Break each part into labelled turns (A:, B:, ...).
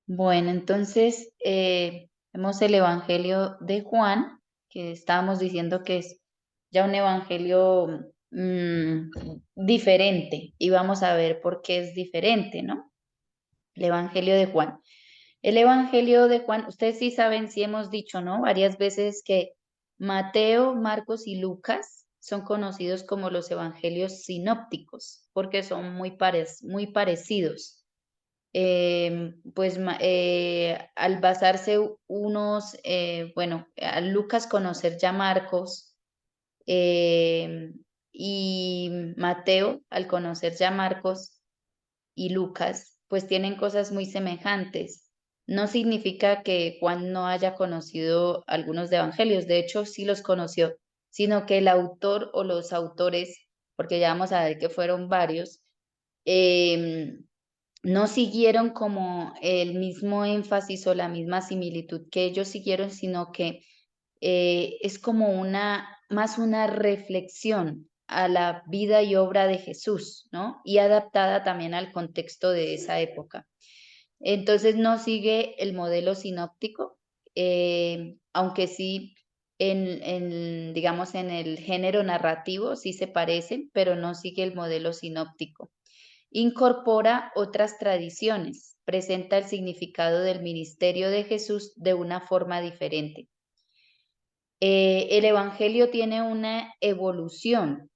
A: Bueno, entonces vemos el Evangelio de Juan, que estábamos diciendo que es ya un evangelio diferente, y vamos a ver por qué es diferente, ¿no? El Evangelio de Juan. El Evangelio de Juan, ustedes sí saben, sí hemos dicho, ¿no? Varias veces que Mateo, Marcos y Lucas son conocidos como los evangelios sinópticos, porque son muy parecidos. Pues al basarse unos, bueno, a Lucas conocer ya Marcos, eh, y Mateo al conocer ya Marcos y Lucas, pues tienen cosas muy semejantes. No significa que Juan no haya conocido algunos de evangelios, de hecho sí los conoció, sino que el autor o los autores, porque ya vamos a ver que fueron varios, em, no siguieron como el mismo énfasis o la misma similitud que ellos siguieron, sino que es como más una reflexión a la vida y obra de Jesús, ¿no? Y adaptada también al contexto de esa época. Entonces no sigue el modelo sinóptico, aunque sí digamos, en el género narrativo sí se parecen, pero no sigue el modelo sinóptico. Incorpora otras tradiciones, presenta el significado del ministerio de Jesús de una forma diferente. El Evangelio tiene una evolución.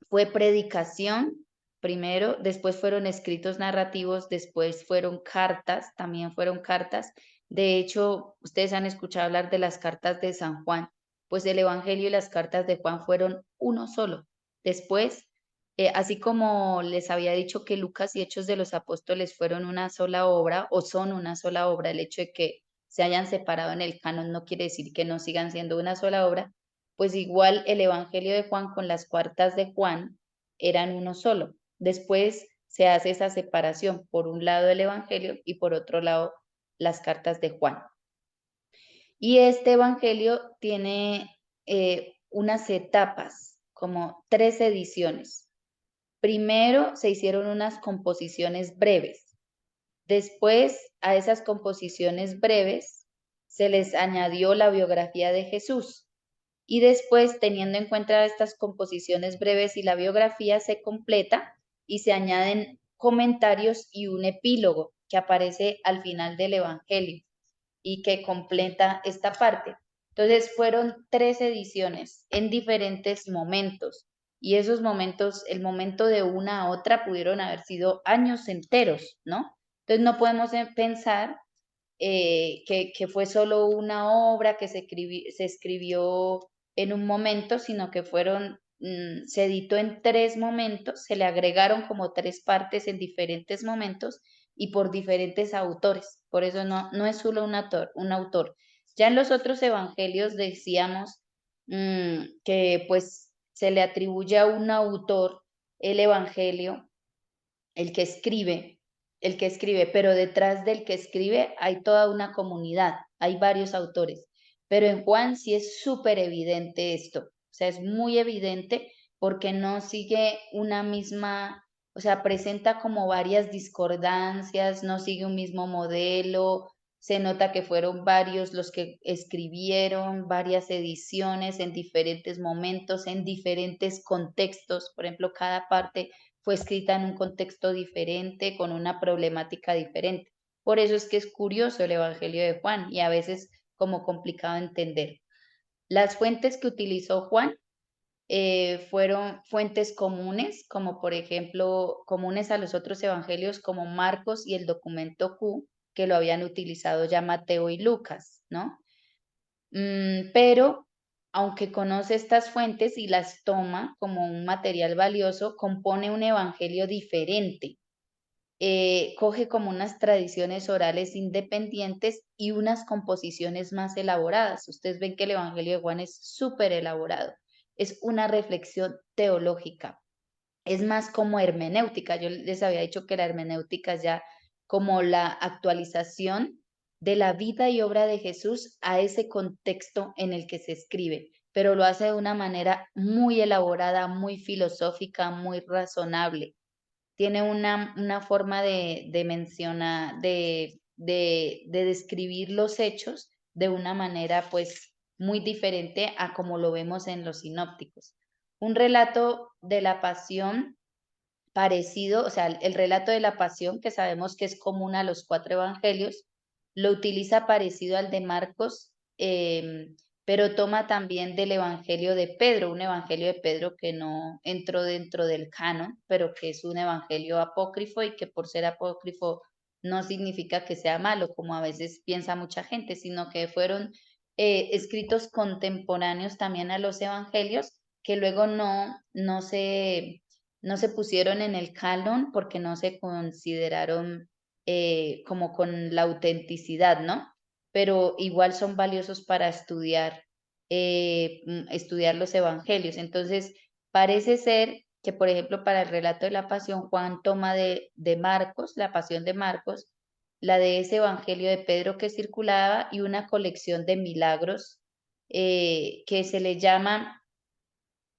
A: Fue predicación primero, después fueron escritos narrativos, después fueron cartas, también fueron cartas. De hecho, ustedes han escuchado hablar de las cartas de San Juan, pues el Evangelio y las cartas de Juan fueron uno solo. Después, así como les había dicho que Lucas y Hechos de los Apóstoles fueron una sola obra o son una sola obra, el hecho de que se hayan separado en el canon no quiere decir que no sigan siendo una sola obra, pues igual el Evangelio de Juan con las cartas de Juan eran uno solo. Después se hace esa separación, por un lado el Evangelio y por otro lado las cartas de Juan. Y este Evangelio tiene unas etapas, como 3 ediciones. Primero se hicieron unas composiciones breves. Después a esas composiciones breves se les añadió la biografía de Jesús. Y después, teniendo en cuenta estas composiciones breves y la biografía, se completa y se añaden comentarios y un epílogo que aparece al final del Evangelio y que completa esta parte. Entonces fueron 3 ediciones en diferentes momentos, y esos momentos, el momento de una a otra pudieron haber sido años enteros, ¿no? Entonces no podemos pensar que fue solo una obra que se escribió en un momento, sino que se editó en 3 momentos, se le agregaron como 3 partes en diferentes momentos y por diferentes autores. Por eso no es solo un autor. Ya en los otros evangelios decíamos que pues se le atribuye a un autor el evangelio, el que escribe, el que escribe, pero detrás del que escribe hay toda una comunidad, hay varios autores. Pero en Juan sí es súper evidente esto, o sea, es muy evidente porque no sigue una misma, o sea, presenta como varias discordancias, no sigue un mismo modelo, se nota que fueron varios los que escribieron, varias ediciones en diferentes momentos, en diferentes contextos, por ejemplo, cada parte fue escrita en un contexto diferente, con una problemática diferente. Por eso es que es curioso el Evangelio de Juan y a veces como complicado de entender. Las fuentes que utilizó Juan fueron fuentes comunes, como por ejemplo, comunes a los otros evangelios como Marcos y el documento Q, que lo habían utilizado ya Mateo y Lucas, ¿no? Pero aunque conoce estas fuentes y las toma como un material valioso, compone un evangelio diferente. Coge como unas tradiciones orales independientes y unas composiciones más elaboradas. Ustedes ven que el Evangelio de Juan es súper elaborado. Es una reflexión teológica. Es más como hermenéutica. Yo les había dicho que la hermenéutica es ya como la actualización de la vida y obra de Jesús a ese contexto en el que se escribe, pero lo hace de una manera muy elaborada, muy filosófica, muy razonable. Tiene una forma de mencionar, de describir los hechos de una manera pues muy diferente a como lo vemos en los sinópticos. Un relato de la pasión parecido, o sea, el relato de la pasión, que sabemos que es común a los 4 evangelios, lo utiliza parecido al de Marcos, pero toma también del evangelio de Pedro, un evangelio de Pedro que no entró dentro del canon, pero que es un evangelio apócrifo y que por ser apócrifo no significa que sea malo, como a veces piensa mucha gente, sino que fueron escritos contemporáneos también a los evangelios que luego no se pusieron en el canon porque no se consideraron como con la autenticidad, ¿no? Pero igual son valiosos para estudiar los evangelios. Entonces, parece ser que, por ejemplo, para el relato de la pasión, Juan toma de Marcos, la pasión de Marcos, la de ese evangelio de Pedro que circulaba y una colección de milagros que se le llama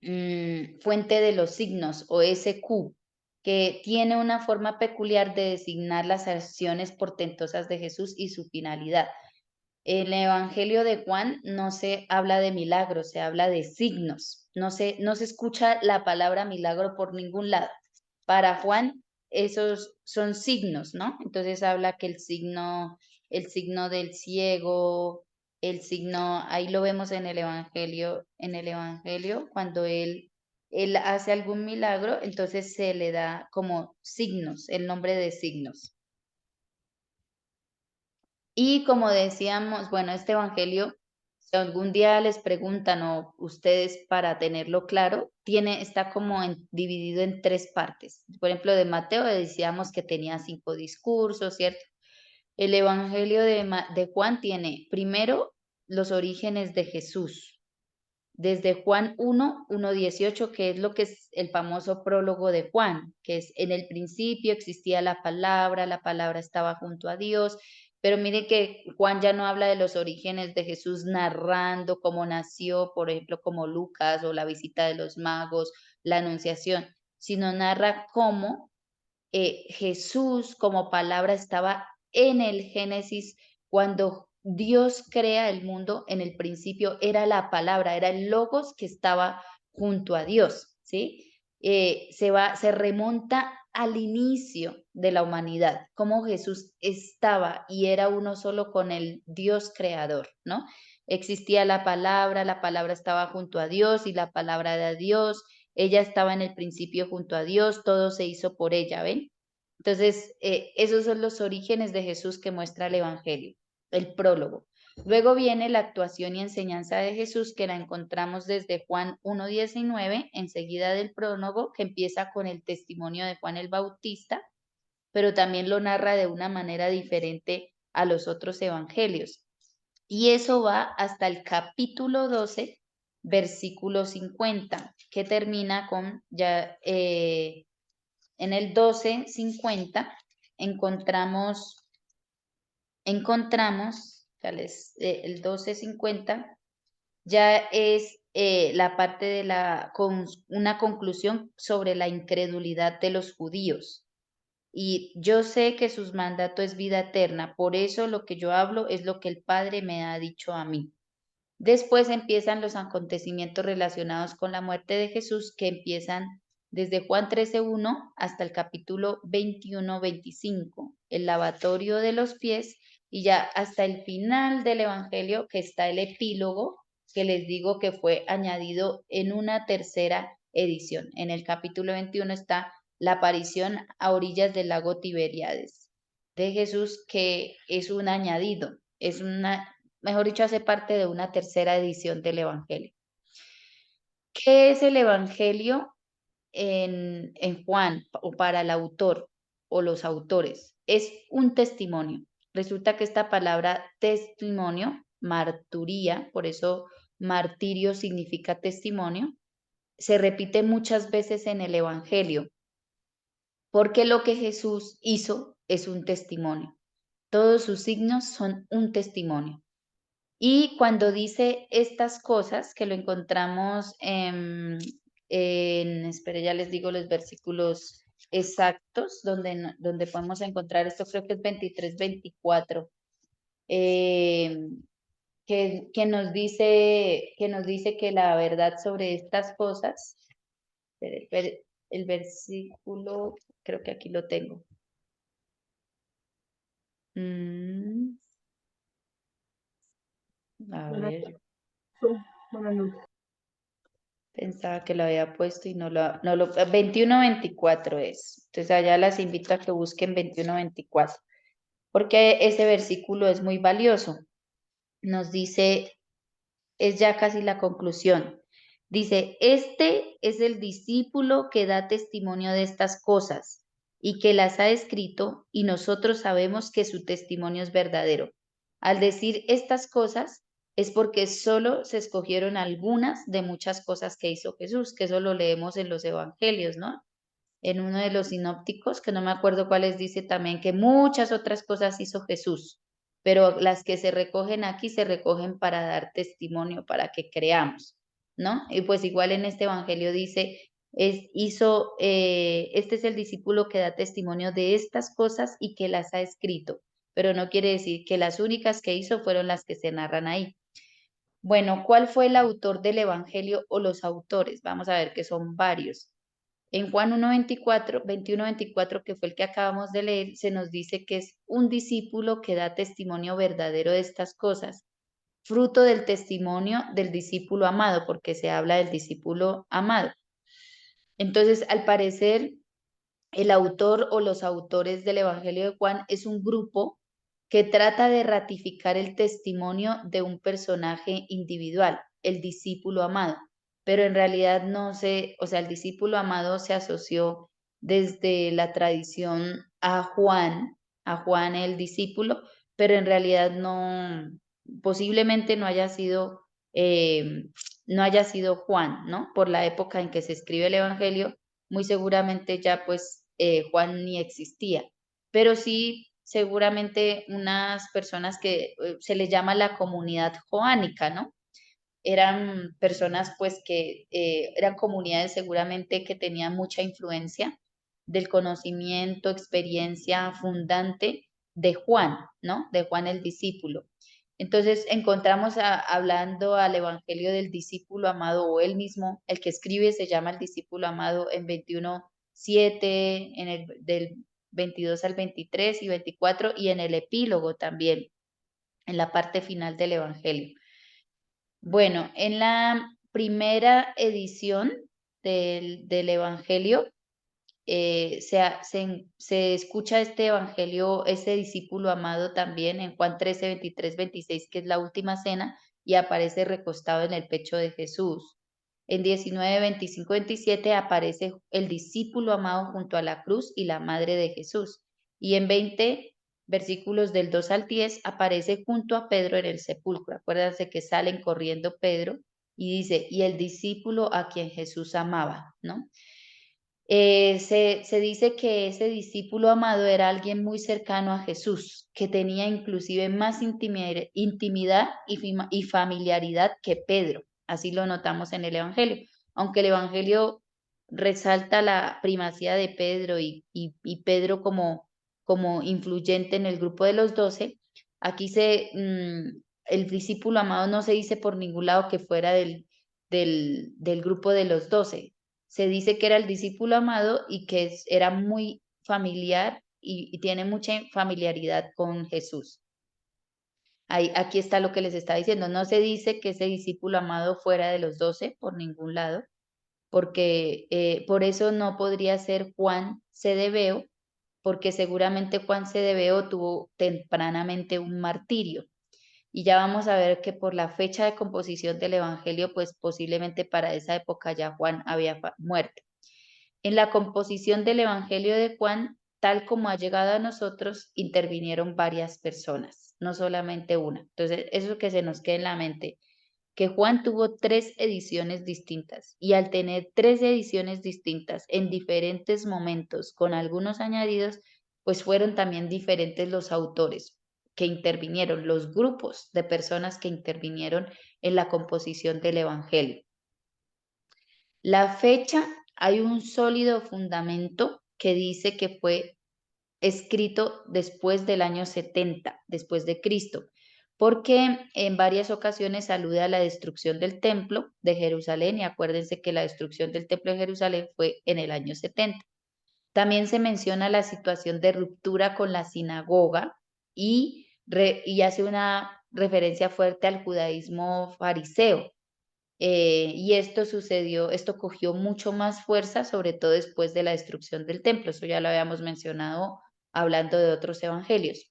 A: fuente de los signos o SQ, que tiene una forma peculiar de designar las acciones portentosas de Jesús y su finalidad. En el Evangelio de Juan no se habla de milagros, se habla de signos. No se escucha la palabra milagro por ningún lado. Para Juan, esos son signos, ¿no? Entonces habla que el signo del ciego, el signo, ahí lo vemos en el Evangelio, cuando él hace algún milagro, entonces se le da como signos, el nombre de signos. Y como decíamos, bueno, este evangelio, si algún día les preguntan o ustedes para tenerlo claro, está como dividido en 3 partes. Por ejemplo, de Mateo decíamos que tenía 5 discursos, ¿cierto? El evangelio de Juan tiene primero los orígenes de Jesús, desde Juan 1:18, que es lo que es el famoso prólogo de Juan, que es en el principio existía la palabra estaba junto a Dios, pero mire que Juan ya no habla de los orígenes de Jesús narrando cómo nació, por ejemplo, como Lucas o la visita de los magos, la anunciación, sino narra cómo Jesús como palabra estaba en el Génesis cuando Dios crea el mundo, en el principio era la palabra, era el logos que estaba junto a Dios, ¿sí? Se remonta al inicio de la humanidad, cómo Jesús estaba y era uno solo con el Dios creador, ¿no? Existía la palabra estaba junto a Dios y la palabra de Dios, ella estaba en el principio junto a Dios, todo se hizo por ella, ¿ven? Entonces, esos son los orígenes de Jesús que muestra el Evangelio, el prólogo. Luego viene la actuación y enseñanza de Jesús, que la encontramos desde Juan 1:19, enseguida del prólogo, que empieza con el testimonio de Juan el Bautista, pero también lo narra de una manera diferente a los otros evangelios. Y eso va hasta el capítulo 12, versículo 50, que termina con ya en el 12:50 encontramos el 12:50 ya es la parte de una conclusión sobre la incredulidad de los judíos. Y yo sé que sus mandato es vida eterna, por eso lo que yo hablo es lo que el Padre me ha dicho a mí. Después empiezan los acontecimientos relacionados con la muerte de Jesús, que empiezan desde Juan 13:1 hasta el capítulo 21:25, el lavatorio de los pies, y ya hasta el final del Evangelio, que está el epílogo, que les digo que fue añadido en una tercera edición. En el capítulo 21 está la aparición a orillas del lago Tiberíades de Jesús, que es un añadido, mejor dicho, hace parte de una tercera edición del Evangelio. ¿Qué es el Evangelio en Juan o para el autor o los autores? Es un testimonio. Resulta que esta palabra testimonio, marturía, por eso martirio significa testimonio, se repite muchas veces en el Evangelio, porque lo que Jesús hizo es un testimonio. Todos sus signos son un testimonio. Y cuando dice estas cosas, que lo encontramos espere, ya les digo los versículos exactos donde podemos encontrar esto, creo que es 23, 24, que nos dice que la verdad sobre estas cosas, el versículo, creo que aquí lo tengo. A ver,
B: Buenas noches.
A: pensaba que lo había puesto y no lo 21-24 es. Entonces allá las invito a que busquen 21-24, porque ese versículo es muy valioso. Nos dice, es ya casi la conclusión. Dice, este es el discípulo que da testimonio de estas cosas y que las ha escrito, y nosotros sabemos que su testimonio es verdadero. Al decir estas cosas es porque solo se escogieron algunas de muchas cosas que hizo Jesús, que eso lo leemos en los evangelios, ¿no? En uno de los sinópticos, que no me acuerdo cuáles, dice también que muchas otras cosas hizo Jesús, pero las que se recogen aquí se recogen para dar testimonio, para que creamos, ¿no? Y pues igual en este evangelio dice, este es el discípulo que da testimonio de estas cosas y que las ha escrito, pero no quiere decir que las únicas que hizo fueron las que se narran ahí. Bueno, ¿cuál fue el autor del evangelio o los autores? Vamos a ver que son varios. En Juan 1:24, 21:24, que fue el que acabamos de leer, se nos dice que es un discípulo que da testimonio verdadero de estas cosas, fruto del testimonio del discípulo amado, porque se habla del discípulo amado. Entonces, al parecer, el autor o los autores del Evangelio de Juan es un grupo que trata de ratificar el testimonio de un personaje individual, el discípulo amado, pero en realidad no se, o sea, el discípulo amado se asoció desde la tradición a Juan el discípulo, pero en realidad no, posiblemente eh, no haya sido Juan, ¿no? Por la época en que se escribe el Evangelio, muy seguramente ya pues Juan ni existía, pero sí seguramente unas personas que se les llama la comunidad joánica, ¿no? Eran personas pues que eran comunidades seguramente que tenían mucha influencia del conocimiento, experiencia fundante de Juan, ¿no? De Juan el discípulo. Entonces encontramos hablando al Evangelio del discípulo amado, o él mismo, el que escribe se llama el discípulo amado en 21:7, del 22 al 23 y 24, y en el epílogo también, en la parte final del Evangelio. Bueno, en la primera edición del Evangelio, se escucha este Evangelio, ese discípulo amado también en Juan 13, 23, 26, que es la última cena, y aparece recostado en el pecho de Jesús. En 19, 25, 27 aparece el discípulo amado junto a la cruz y la madre de Jesús. Y en 20 versículos del 2 al 10 aparece junto a Pedro en el sepulcro. Acuérdense que salen corriendo Pedro y dice, y el discípulo a quien Jesús amaba, ¿no? Se dice que ese discípulo amado era alguien muy cercano a Jesús, que tenía inclusive más intimidad y familiaridad que Pedro. Así lo notamos en el Evangelio. Aunque el Evangelio resalta la primacía de Pedro y Pedro como influyente en el grupo de los 12, aquí el discípulo amado no se dice por ningún lado que fuera del grupo de los 12. Se dice que era el discípulo amado y que era muy familiar y tiene mucha familiaridad con Jesús. Aquí está lo que les está diciendo. No se dice que ese discípulo amado fuera de los 12 por ningún lado, porque por eso no podría ser Juan Cedebeo, porque seguramente Juan Cedebeo tuvo tempranamente un martirio. Y ya vamos a ver que por la fecha de composición del Evangelio, pues posiblemente para esa época ya Juan había muerto. En la composición del Evangelio de Juan, tal como ha llegado a nosotros, intervinieron varias personas, no solamente una. Entonces, eso que se nos quede en la mente, que Juan tuvo 3 ediciones distintas, y al tener 3 ediciones distintas en diferentes momentos, con algunos añadidos, pues fueron también diferentes los autores que intervinieron, los grupos de personas que intervinieron en la composición del Evangelio. La fecha, hay un sólido fundamento que dice que fue escrito después del año 70, después de Cristo, porque en varias ocasiones alude a la destrucción del templo de Jerusalén, y acuérdense que la destrucción del templo de Jerusalén fue en el año 70. También se menciona la situación de ruptura con la sinagoga y hace una referencia fuerte al judaísmo fariseo. Y esto cogió mucho más fuerza, sobre todo después de la destrucción del templo. Eso ya lo habíamos mencionado hablando de otros evangelios.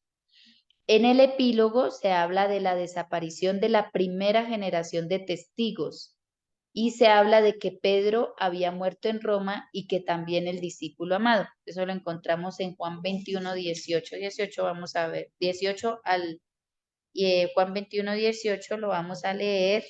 A: En el epílogo se habla de la desaparición de la primera generación de testigos y se habla de que Pedro había muerto en Roma y que también el discípulo amado. Eso lo encontramos en Juan 21, 18, 18. Vamos a ver, 18 Juan 21, 18 lo vamos a leer.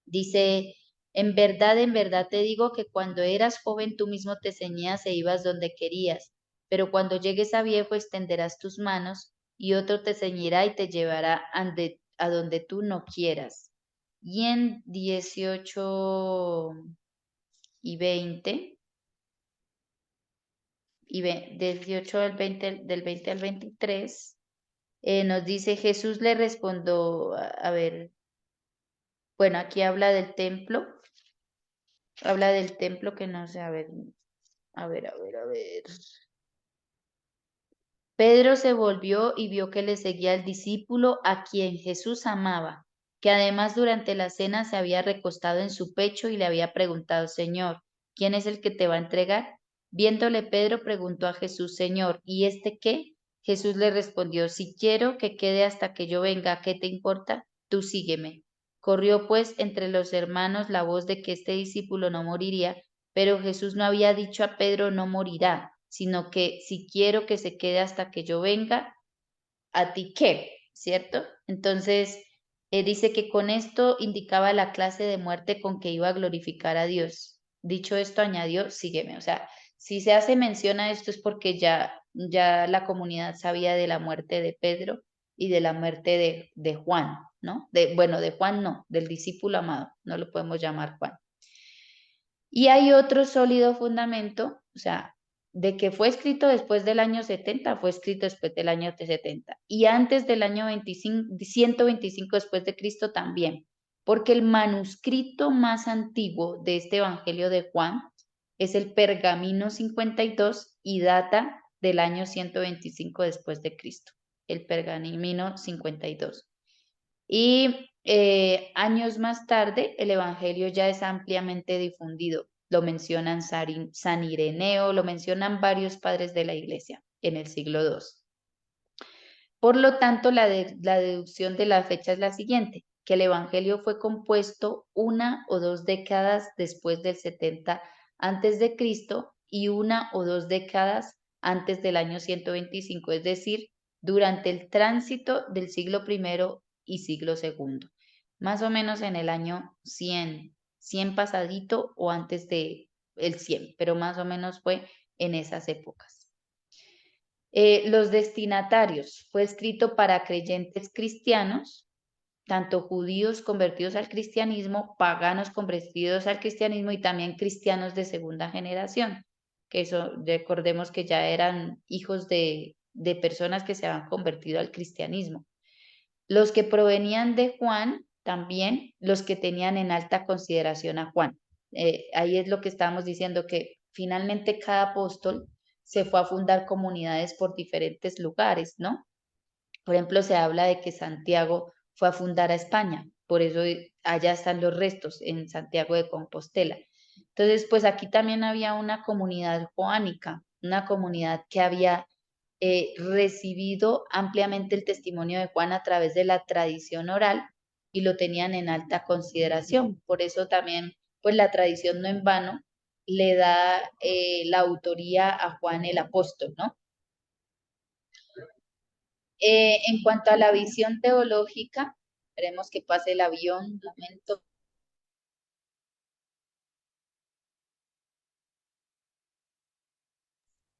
A: Dice, en verdad te digo que cuando eras joven tú mismo te ceñías e ibas donde querías, pero cuando llegues a viejo extenderás tus manos y otro te ceñirá y te llevará a donde tú no quieras. Y en 18 y 20, 18 del 20 al 23, nos dice, Jesús le respondió, a ver, bueno, aquí habla del templo que no sé, a ver. Pedro se volvió y vio que le seguía el discípulo a quien Jesús amaba, que además durante la cena se había recostado en su pecho y le había preguntado, Señor, ¿quién es el que te va a entregar? Viéndole Pedro preguntó a Jesús, Señor, ¿y este qué? Jesús le respondió, si quiero que quede hasta que yo venga, ¿qué te importa? Tú sígueme. Corrió pues entre los hermanos la voz de que este discípulo no moriría, pero Jesús no había dicho a Pedro no morirá, sino que si quiero que se quede hasta que yo venga, ¿a ti qué? ¿Cierto? Entonces, dice que con esto indicaba la clase de muerte con que iba a glorificar a Dios. Dicho esto, añadió, sígueme. O sea, si se hace mención a esto es porque ya la comunidad sabía de la muerte de Pedro y de la muerte de Juan, ¿no? Bueno, de Juan no, del discípulo amado, no lo podemos llamar Juan. Y hay otro sólido fundamento, o sea, de que fue escrito después del año 70, fue escrito después del año 70 y antes del año 125 después de Cristo también, porque el manuscrito más antiguo de este Evangelio de Juan es el Pergamino 52 y data del año 125 después de Cristo, el Pergamino 52. Y años más tarde, el Evangelio ya es ampliamente difundido. Lo mencionan San Ireneo, lo mencionan varios padres de la Iglesia en el siglo II. Por lo tanto, la deducción de la fecha es la siguiente, que el Evangelio fue compuesto 1 o 2 décadas después del 70 antes de Cristo y 1 o 2 décadas antes del año 125, es decir, durante el tránsito del siglo I y siglo II, más o menos en el año 100 pasadito o antes de el 100, pero más o menos fue en esas épocas. Los destinatarios fue escrito para creyentes cristianos, tanto judíos convertidos al cristianismo, paganos convertidos al cristianismo y también cristianos de segunda generación, que eso recordemos que ya eran hijos de personas que se habían convertido al cristianismo. Los que provenían de Juan, también los que tenían en alta consideración a Juan. Ahí es lo que estábamos diciendo, que finalmente cada apóstol se fue a fundar comunidades por diferentes lugares, ¿no? Por ejemplo, se habla de que Santiago fue a fundar a España, por eso allá están los restos en Santiago de Compostela. Entonces, pues aquí también había una comunidad joánica, una comunidad que había recibido ampliamente el testimonio de Juan a través de la tradición oral y lo tenían en alta consideración. Por eso también, pues la tradición no en vano le da la autoría a Juan el apóstol, ¿no? En cuanto a la visión teológica, esperemos que pase el avión, un momento.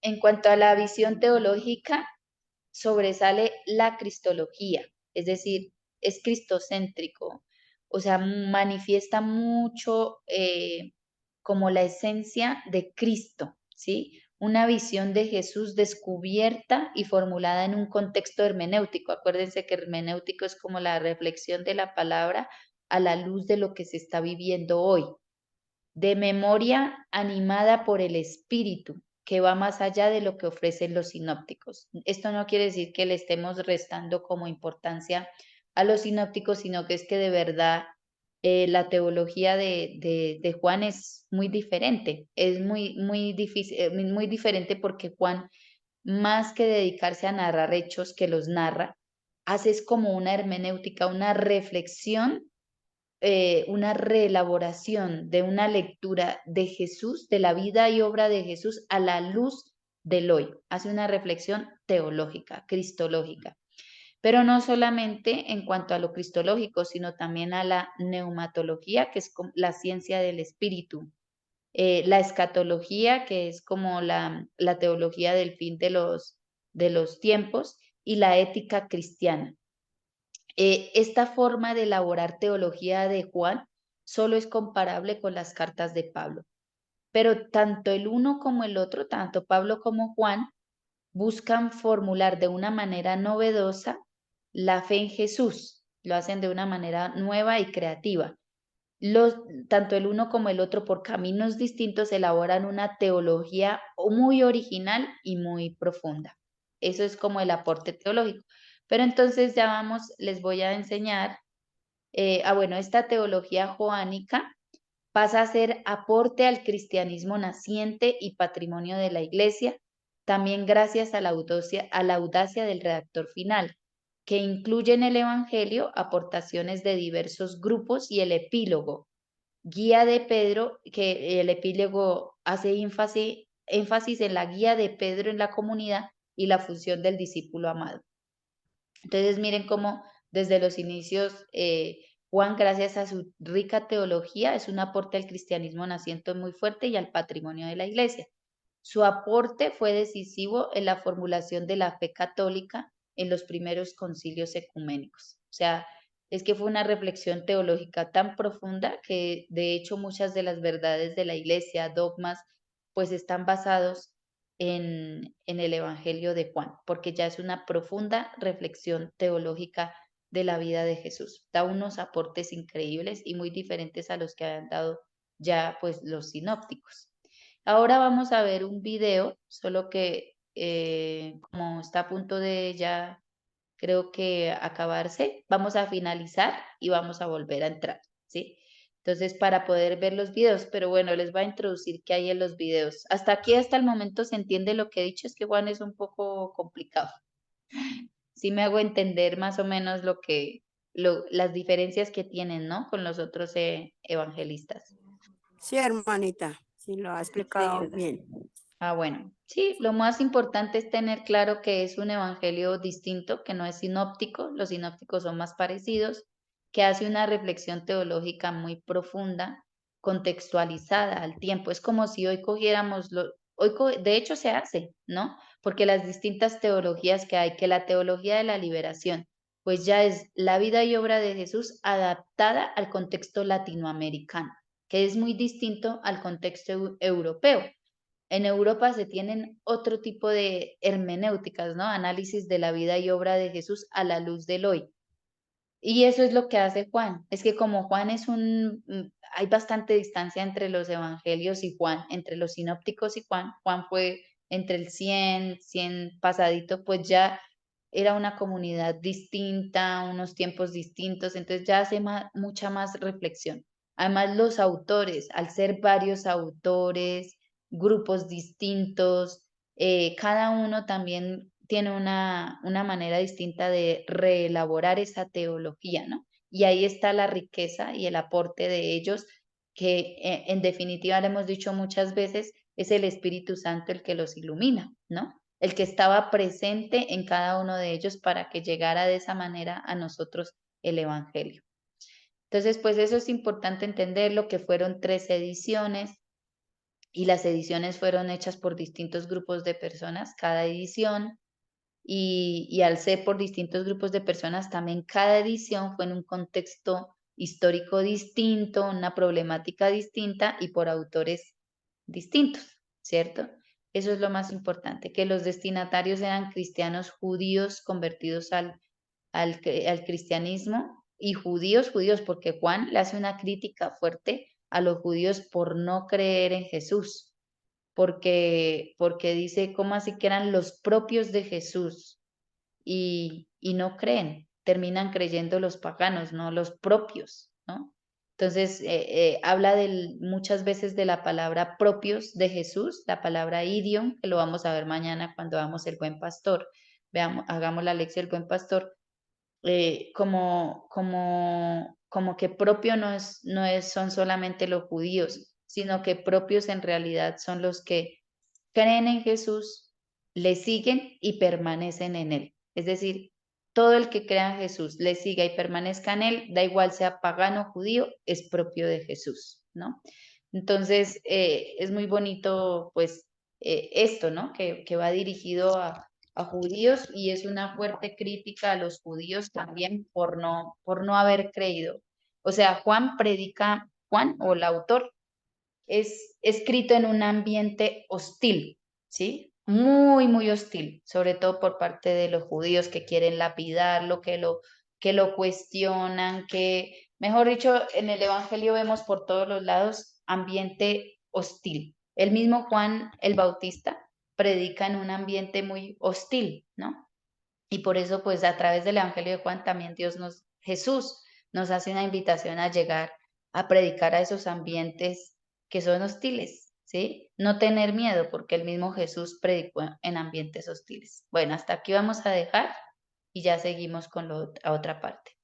A: En cuanto a la visión teológica, sobresale la cristología, es decir, es cristocéntrico, o sea, manifiesta mucho como la esencia de Cristo, ¿sí? una visión de Jesús descubierta y formulada en un contexto hermenéutico. Acuérdense que hermenéutico es como la reflexión de la palabra a la luz de lo que se está viviendo hoy, de memoria animada por el Espíritu, que va más allá de lo que ofrecen los sinópticos. Esto no quiere decir que le estemos restando como importancia a los sinópticos, sino que es que de verdad la teología de Juan es muy diferente, es muy difícil, muy diferente porque Juan, más que dedicarse a narrar hechos que los narra, hace es como una hermenéutica, una reflexión, una reelaboración de una lectura de Jesús, de la vida y obra de Jesús a la luz del hoy. Hace una reflexión teológica, cristológica. Pero no solamente en cuanto a lo cristológico, sino también a la neumatología, que es la ciencia del espíritu, la escatología, que es como la teología del fin de los tiempos, y la ética cristiana. Esta forma de elaborar teología de Juan solo es comparable con las cartas de Pablo, pero tanto el uno como el otro, tanto Pablo como Juan, buscan formular de una manera novedosa la fe en Jesús, lo hacen de una manera nueva y creativa. Los, tanto el uno como el otro, por caminos distintos, elaboran una teología muy original y muy profunda. Eso es como el aporte teológico. Pero entonces ya vamos, les voy a enseñar, bueno, esta teología joánica pasa a ser aporte al cristianismo naciente y patrimonio de la Iglesia, también gracias a la audacia del redactor final, que incluye en el Evangelio aportaciones de diversos grupos y el epílogo, guía de Pedro, que el epílogo hace énfasis en la guía de Pedro en la comunidad y la función del discípulo amado. Entonces miren cómo desde los inicios Juan, gracias a su rica teología, es un aporte al cristianismo naciente muy fuerte y al patrimonio de la Iglesia. Su aporte fue decisivo en la formulación de la fe católica en los primeros concilios ecuménicos. O sea, es que fue una reflexión teológica tan profunda que de hecho muchas de las verdades de la Iglesia, dogmas, pues están basados en el Evangelio de Juan, porque ya es una profunda reflexión teológica de la vida de Jesús. Da unos aportes increíbles y muy diferentes a los que habían dado ya pues los sinópticos. Ahora vamos a ver un video, solo que como está a punto de ya creo que acabarse, vamos a finalizar y vamos a volver a entrar, ¿sí? Entonces, para poder ver los videos, pero bueno, les voy a introducir qué hay en los videos. Hasta aquí, hasta el momento, se entiende lo que he dicho, es que Juan es un poco complicado. Sí me hago entender más o menos las diferencias que tienen, ¿no? Con los otros evangelistas.
C: Sí, hermanita, sí lo ha
A: Sí,
C: explicado
A: ¿verdad?
C: bien.
A: Ah, bueno, sí, lo más importante es tener claro que es un evangelio distinto, que no es sinóptico, los sinópticos son más parecidos, que hace una reflexión teológica muy profunda, contextualizada al tiempo. Es como si hoy cogiéramos, de hecho se hace, ¿no? Porque las distintas teologías que hay, que la teología de la liberación, pues ya es la vida y obra de Jesús adaptada al contexto latinoamericano, que es muy distinto al contexto europeo. En Europa se tienen otro tipo de hermenéuticas, ¿no? Análisis de la vida y obra de Jesús a la luz del hoy. Y eso es lo que hace Juan. Es que como Juan hay bastante distancia entre los evangelios y Juan, entre los sinópticos y Juan. Juan fue entre el 100 pasadito, pues ya era una comunidad distinta, unos tiempos distintos, entonces ya hace mucha más reflexión. Además, los autores, al ser varios autores, grupos distintos, cada uno también tiene una manera distinta de reelaborar esa teología, ¿no? Y ahí está la riqueza y el aporte de ellos, que en definitiva, le hemos dicho muchas veces, es el Espíritu Santo el que los ilumina, ¿no? El que estaba presente en cada uno de ellos para que llegara de esa manera a nosotros el Evangelio. Entonces, pues eso es importante entenderlo, que fueron 3 ediciones y las ediciones fueron hechas por distintos grupos de personas, cada edición, y al ser por distintos grupos de personas, también cada edición fue en un contexto histórico distinto, una problemática distinta y por autores distintos, ¿cierto? Eso es lo más importante, que los destinatarios eran cristianos judíos convertidos al cristianismo y judíos, porque Juan le hace una crítica fuerte a los judíos por no creer en Jesús, porque dice, ¿cómo así que eran los propios de Jesús? Y no creen, terminan creyendo los paganos, no los propios, ¿no? Entonces, habla muchas veces de la palabra propios de Jesús, la palabra idiom, que lo vamos a ver mañana cuando hagamos el buen pastor. Veamos, hagamos la lección del buen pastor. Como que propio son solamente los judíos, sino que propios en realidad son los que creen en Jesús, le siguen y permanecen en él. Es decir, todo el que crea en Jesús, le siga y permanezca en él, da igual sea pagano o judío, es propio de Jesús, ¿no? Entonces, es muy bonito, pues, esto, ¿no? Que va dirigido a judíos y es una fuerte crítica a los judíos también por no haber creído. O sea, Juan o el autor es escrito en un ambiente hostil, ¿sí? Muy, muy hostil, sobre todo por parte de los judíos que quieren lapidarlo, que lo cuestionan, mejor dicho, en el Evangelio vemos por todos los lados ambiente hostil. El mismo Juan el Bautista predica en un ambiente muy hostil, ¿no? Y por eso, pues a través del Evangelio de Juan también Jesús nos hace una invitación a llegar a predicar a esos ambientes que son hostiles, ¿sí? No tener miedo, porque el mismo Jesús predicó en ambientes hostiles. Bueno, hasta aquí vamos a dejar y ya seguimos con la otra parte.